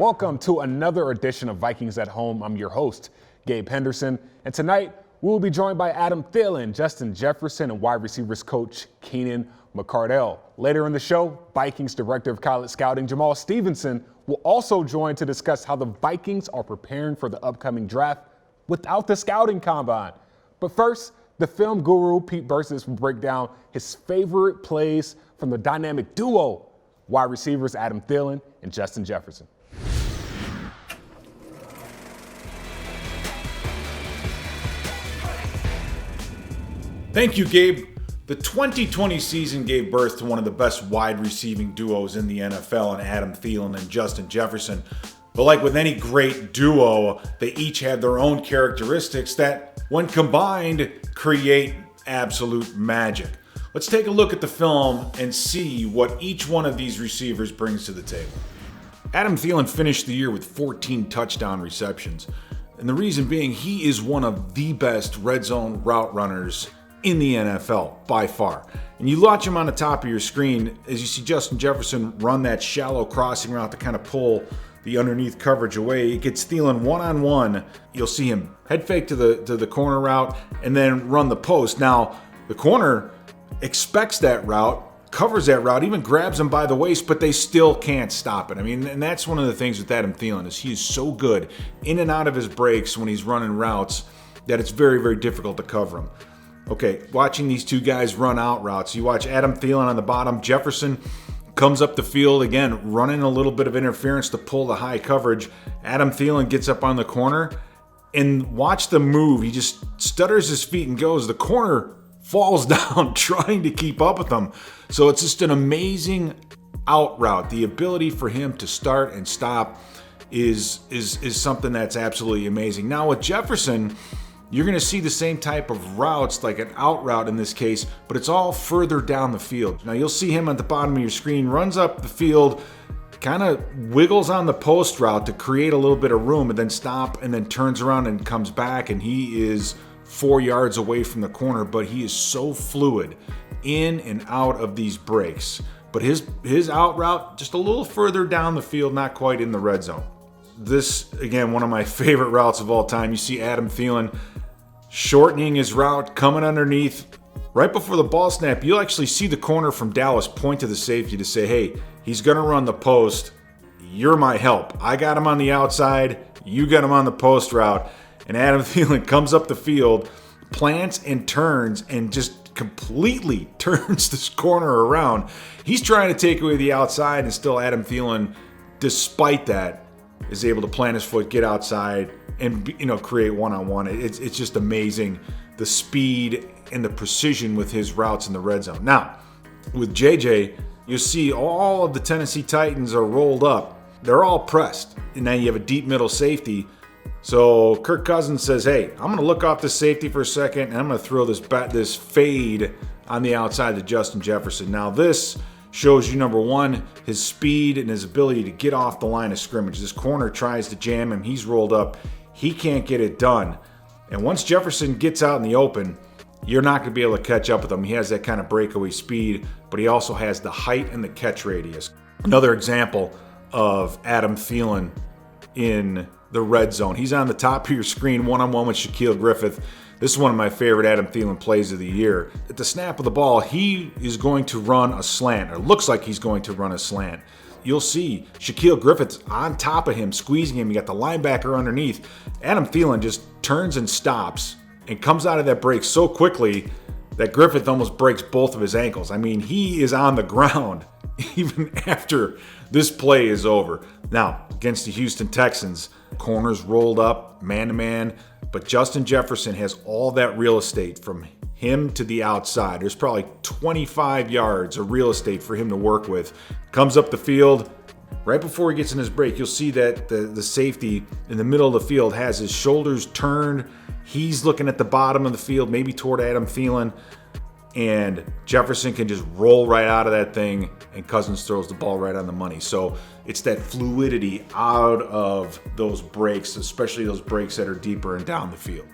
Welcome to another edition of Vikings at Home. I'm your host, Gabe Henderson, and tonight we will be joined by Adam Thielen, Justin Jefferson, and wide receivers coach Keenan McCardell. Later in the show, Vikings Director of College Scouting Jamaal Stephenson will also join to discuss how the Vikings are preparing for the upcoming draft without the scouting combine. But first, the film guru Pete Berich will break down his favorite plays from the dynamic duo, wide receivers Adam Thielen and Justin Jefferson. Thank you, Gabe. The 2020 season gave birth to one of the best wide receiving duos in the NFL in Adam Thielen and Justin Jefferson. But like with any great duo, they each have their own characteristics that, when combined, create absolute magic. Let's take a look at the film and see what each one of these receivers brings to the table. Adam Thielen finished the year with 14 touchdown receptions. And the reason being, he is one of the best red zone route runners in the NFL by far. And you watch him on the top of your screen as you see Justin Jefferson run that shallow crossing route to kind of pull the underneath coverage away. It gets Thielen one-on-one. You'll see him head fake to the corner route and then run the post. Now, the corner expects that route, covers that route, even grabs him by the waist, but they still can't stop it. I mean, and that's one of the things with Adam Thielen is he is so good in and out of his breaks when he's running routes that it's very, very difficult to cover him. Okay, watching these two guys run out routes. You watch Adam Thielen on the bottom. Jefferson comes up the field, again, running a little bit of interference to pull the high coverage. Adam Thielen gets up on the corner, and watch the move. He just stutters his feet and goes. The corner falls down trying to keep up with him. So it's just an amazing out route. The ability for him to start and stop is something that's absolutely amazing. Now with Jefferson, you're going to see the same type of routes, like an out route in this case, but it's all further down the field. Now you'll see him at the bottom of your screen, runs up the field, kind of wiggles on the post route to create a little bit of room and then stop and then turns around and comes back, and he is 4 yards away from the corner, but he is so fluid in and out of these breaks. But his out route just a little further down the field, not quite in the red zone. This, again, one of my favorite routes of all time. You see Adam Thielen shortening his route, coming underneath. Right before the ball snap, you'll actually see the corner from Dallas point to the safety to say, hey, he's going to run the post. You're my help. I got him on the outside. You got him on the post route. And Adam Thielen comes up the field, plants and turns, and just completely turns this corner around. He's trying to take away the outside, and still Adam Thielen, despite that, is able to plant his foot, get outside, and create one-on-one. It's just amazing, the speed and the precision with his routes in the red zone. Now, with JJ, you'll see all of the Tennessee Titans are rolled up. They're all pressed, and now you have a deep middle safety. So Kirk Cousins says, hey, I'm going to look off this safety for a second, and I'm going to throw this fade on the outside to Justin Jefferson. Now this shows you, number one, his speed and his ability to get off the line of scrimmage. This corner tries to jam him. He's rolled up. He can't get it done. And once Jefferson gets out in the open, you're not going to be able to catch up with him. He has that kind of breakaway speed, but he also has the height and the catch radius. Another example of Adam Thielen in the red zone. He's on the top of your screen, one-on-one with Shaquille Griffith. This is one of my favorite Adam Thielen plays of the year. At the snap of the ball, he is going to run a slant, or looks like he's going to run a slant. You'll see Shaquille Griffith's on top of him, squeezing him. You got the linebacker underneath. Adam Thielen just turns and stops and comes out of that break so quickly that Griffith almost breaks both of his ankles. I mean, he is on the ground even after this play is over. Now, against the Houston Texans, corners rolled up, man-to-man, but Justin Jefferson has all that real estate from him to the outside. There's probably 25 yards of real estate for him to work with. Comes up the field. Right before he gets in his break, you'll see that the safety in the middle of the field has his shoulders turned. He's looking at the bottom of the field, maybe toward Adam Thielen. And Jefferson can just roll right out of that thing, and Cousins throws the ball right on the money. So it's that fluidity out of those breaks, especially those breaks that are deeper and down the field.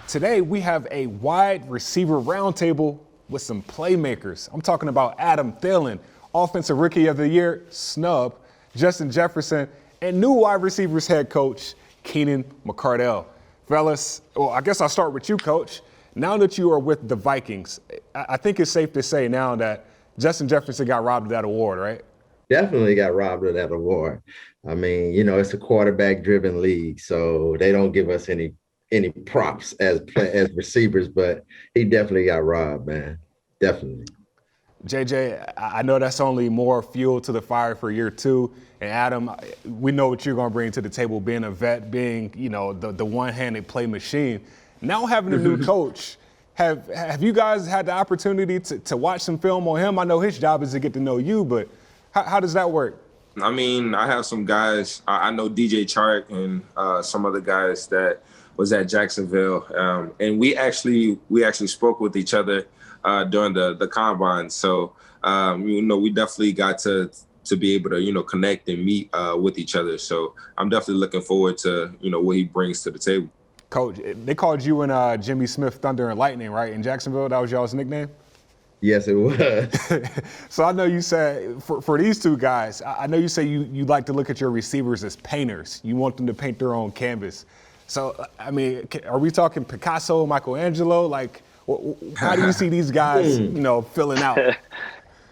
Today, we have a wide receiver roundtable with some playmakers. I'm talking about Adam Thielen, Offensive Rookie of the Year snub, Justin Jefferson, and new wide receivers head coach Keenan McCardell. Fellas, well, I guess I'll start with you, Coach. Now that you are with the Vikings, I think it's safe to say now that Justin Jefferson got robbed of that award, right? Definitely got robbed of that award. I mean, it's a quarterback-driven league, so they don't give us any props as receivers, but he definitely got robbed, man. Definitely. JJ, I know that's only more fuel to the fire for year two. And Adam, we know what you're going to bring to the table, being a vet, being, the one-handed play machine. Now having a new coach, have you guys had the opportunity to watch some film on him? I know his job is to get to know you, but how does that work? I mean, I have some guys. I know DJ Chark and some other guys that was at Jacksonville, and we actually spoke with each other during the combine. So we definitely got to be able to connect and meet with each other. So I'm definitely looking forward to what he brings to the table. Coach, they called you and Jimmy Smith Thunder and Lightning, right? In Jacksonville, that was y'all's nickname? Yes, it was. So I know you said, for these two guys, I know you say you like to look at your receivers as painters. You want them to paint their own canvas. So, I mean, are we talking Picasso, Michelangelo? Like, how do you see these guys, filling out?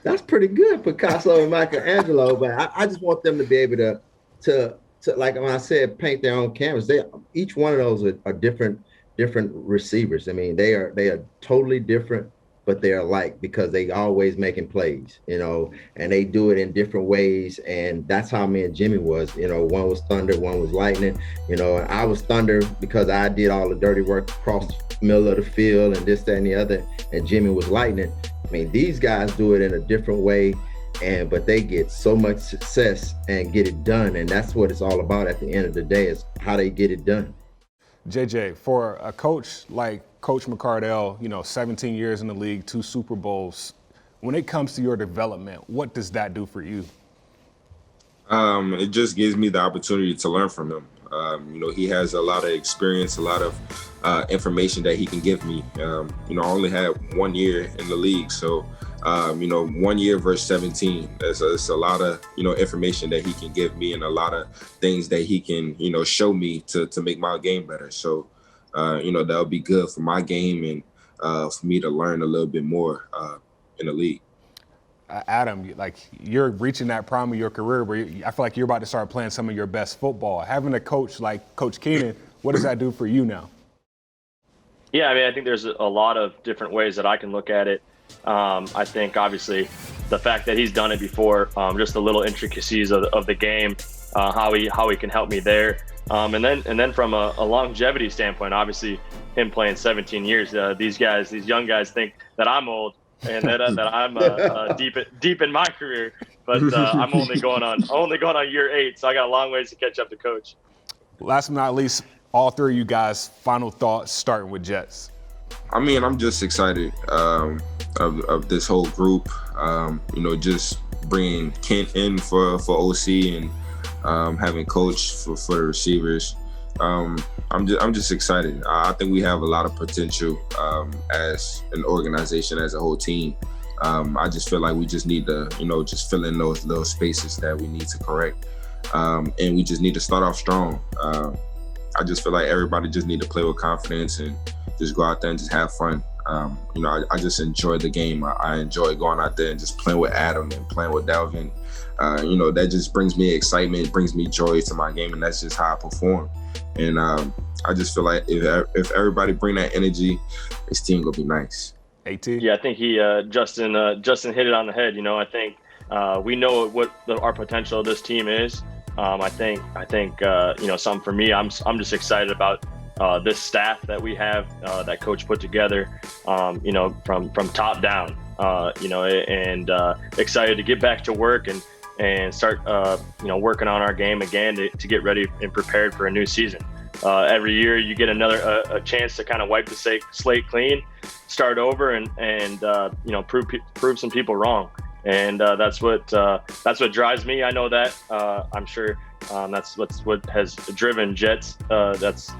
That's pretty good, Picasso and Michelangelo, but I just want them to be able to like when I said paint their own canvas. Each one of those are different receivers. I mean, they are totally different, but they're alike because they always making plays, and they do it in different ways. And that's how me and Jimmy was, one was thunder, one was lightning, and I was thunder because I did all the dirty work across the middle of the field and this, that, and the other. And Jimmy was lightning. I mean, these guys do it in a different way, but they get so much success and get it done. And that's what it's all about at the end of the day, is how they get it done. JJ, for a coach like Coach McCardell, 17 years in the league, 2 Super Bowls, when it comes to your development, what does that do for you? It just gives me the opportunity to learn from him. He has a lot of experience, a lot of information that he can give me. I only had 1 year in the league, so 1 year versus 17. It's a lot of information that he can give me, and a lot of things that he can show me to make my game better. So that'll be good for my game and for me to learn a little bit more in the league. Adam, like, you're reaching that prime of your career where I feel like you're about to start playing some of your best football. Having a coach like Coach Keenan, what does that do for you now? Yeah, I mean, I think there's a lot of different ways that I can look at it. I think, obviously, the fact that he's done it before, just the little intricacies of the game, how he can help me there. And then from a longevity standpoint, obviously, him playing 17 years, these young guys think that I'm old. And that I'm deep in my career, but I'm only going on year 8, so I got a long ways to catch up to Coach. Last but not least, all three of you guys, final thoughts, starting with Jets. I mean, I'm just excited of this whole group. Just bringing Kent in for OC and having Coach for the receivers. I'm just excited. I think we have a lot of potential as an organization, as a whole team. I just feel like we just need to, just fill in those little spaces that we need to correct. And we just need to start off strong. I just feel like everybody just need to play with confidence and just go out there and just have fun. I just enjoy the game. I enjoy going out there and just playing with Adam and playing with Dalvin. That just brings me excitement, brings me joy to my game, and that's just how I perform. And I just feel like if everybody bring that energy, this team gonna be nice. AT? Yeah, I think Justin hit it on the head. I think we know what our potential of this team is. I think something for me, I'm just excited about this staff that we have, that Coach put together, from top down, and excited to get back to work and start, working on our game again to get ready and prepared for a new season. Every year you get a chance to kind of wipe the slate clean, start over, and prove some people wrong. And that's what drives me. I know that. I'm sure that's what has driven Jets.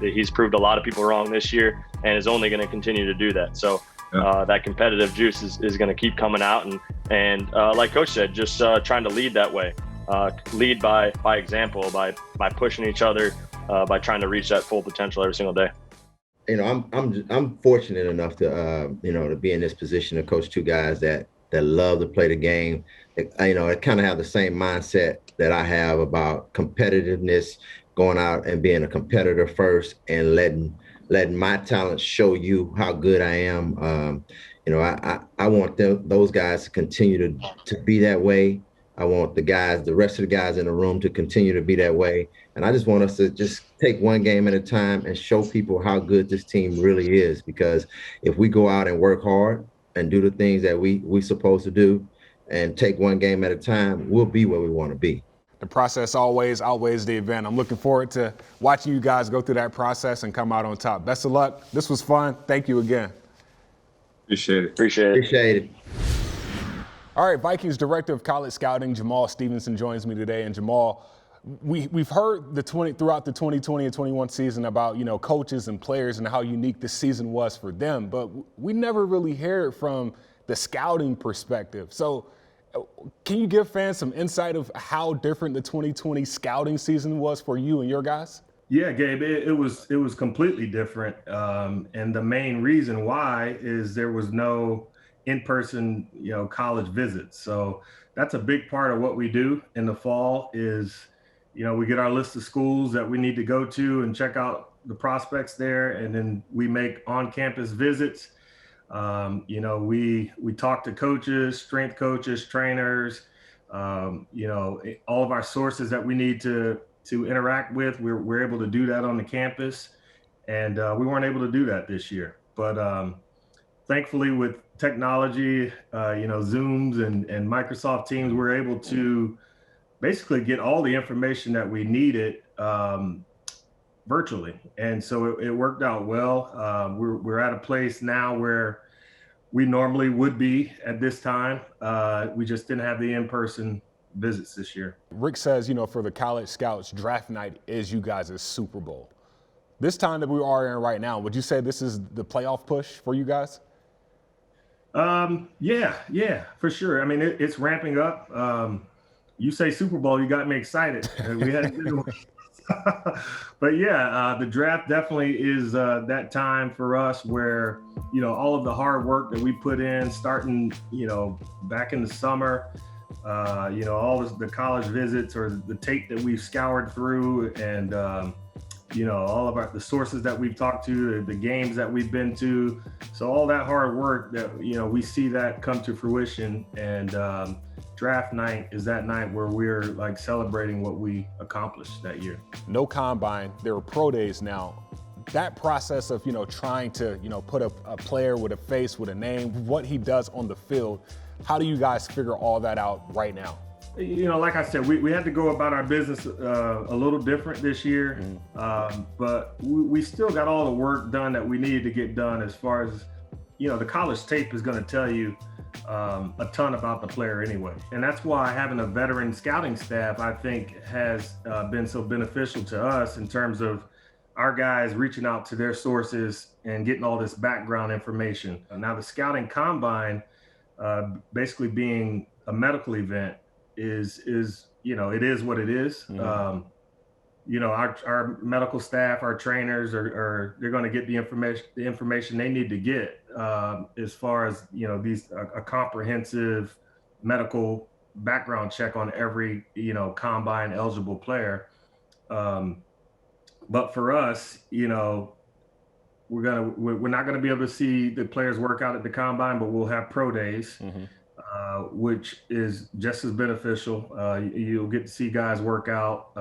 He's proved a lot of people wrong this year, and is only going to continue to do that. So that competitive juice is going to keep coming out, and like Coach said, just trying to lead that way. lead by example, by pushing each other, by trying to reach that full potential every single day. I'm fortunate enough to to be in this position to coach two guys that love to play the game. I kind of have the same mindset that I have about competitiveness, going out and being a competitor first, and letting my talent show you how good I am. I want those guys to continue to be that way. I want the rest of the guys in the room to continue to be that way. And I just want us to just take one game at a time and show people how good this team really is. Because if we go out and work hard and do the things that we supposed to do and take one game at a time, we'll be where we want to be. The process always outweighs the event. I'm looking forward to watching you guys go through that process and come out on top. Best of luck. This was fun. Thank you again. Appreciate it. Appreciate it. All right, Vikings Director of College Scouting, Jamaal Stephenson, joins me today. And Jamaal, we've heard throughout the 2020 and 21 season about, coaches and players and how unique this season was for them, but we never really heard from the scouting perspective. So can you give fans some insight of how different the 2020 scouting season was for you and your guys? Yeah, Gabe, it was completely different. And the main reason why is there was no in-person, college visits. So that's a big part of what we do in the fall is, we get our list of schools that we need to go to and check out the prospects there. And then we make on-campus visits. We talk to coaches, strength coaches, trainers, all of our sources that we need to interact with. We're able to do that on the campus, and we weren't able to do that this year. But thankfully, with technology, Zooms and Microsoft Teams, we're able to basically get all the information that we needed virtually. And so it worked out well. We're at a place now where we normally would be at this time. We just didn't have the in-person visits this year. Rick says, for the college scouts, draft night is you guys' Super Bowl. This time that we are in right now, would you say this is the playoff push for you guys? Yeah, for sure. I mean, it's ramping up. You say Super Bowl, you got me excited. We had a good one. But yeah, the draft definitely is that time for us where, all of the hard work that we put in starting, back in the summer, all the college visits or the tape that we've scoured through and, all of the sources that we've talked to, the games that we've been to. So all that hard work that, we see that come to fruition. And draft night is that night where we're like celebrating what we accomplished that year. No combine, there are pro days now. That process of, trying to, put a player with a face, with a name, what he does on the field, how do you guys figure all that out right now? Like I said, we had to go about our business a little different this year, but we still got all the work done that we needed to get done as far as, the college tape is going to tell you a ton about the player anyway. And that's why having a veteran scouting staff, I think, has been so beneficial to us in terms of our guys reaching out to their sources and getting all this background information. Now, the scouting combine, basically being a medical event, is it is what it is. Our medical staff, our trainers they're going to get the information they need to get as far as a comprehensive medical background check on every combine eligible player. But for us, we're not gonna be able to see the players work out at the combine, but we'll have pro days. Which is just as beneficial. You'll get to see guys work out,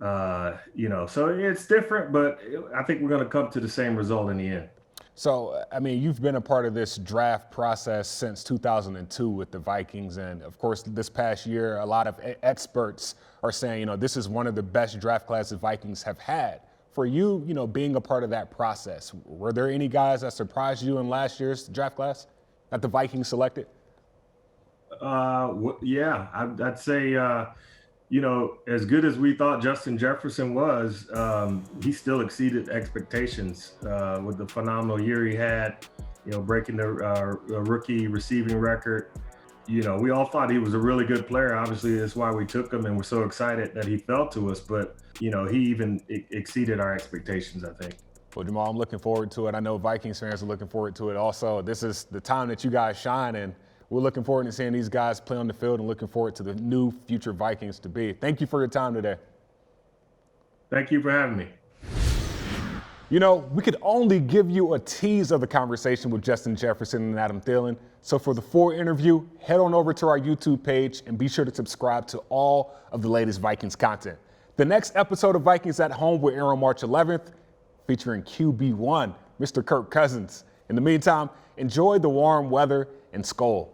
so it's different, but I think we're going to come to the same result in the end. So, I mean, you've been a part of this draft process since 2002 with the Vikings. And of course, this past year, a lot of experts are saying, this is one of the best draft classes Vikings have had. For you, being a part of that process, were there any guys that surprised you in last year's draft class that the Vikings selected? Yeah, I'd say, as good as we thought Justin Jefferson was, he still exceeded expectations with the phenomenal year he had, breaking the rookie receiving record. we all thought he was a really good player. Obviously, that's why we took him, and we're so excited that he fell to us. But, he even exceeded our expectations, I think. Well, Jamaal, I'm looking forward to it. I know Vikings fans are looking forward to it also. This is the time that you guys shine, and we're looking forward to seeing these guys play on the field and looking forward to the new future Vikings to be. Thank you for your time today. Thank you for having me. We could only give you a tease of the conversation with Justin Jefferson and Adam Thielen. So for the full interview, head on over to our YouTube page and be sure to subscribe to all of the latest Vikings content. The next episode of Vikings at Home will air on March 11th, featuring QB1, Mr. Kirk Cousins. In the meantime, enjoy the warm weather and Skol.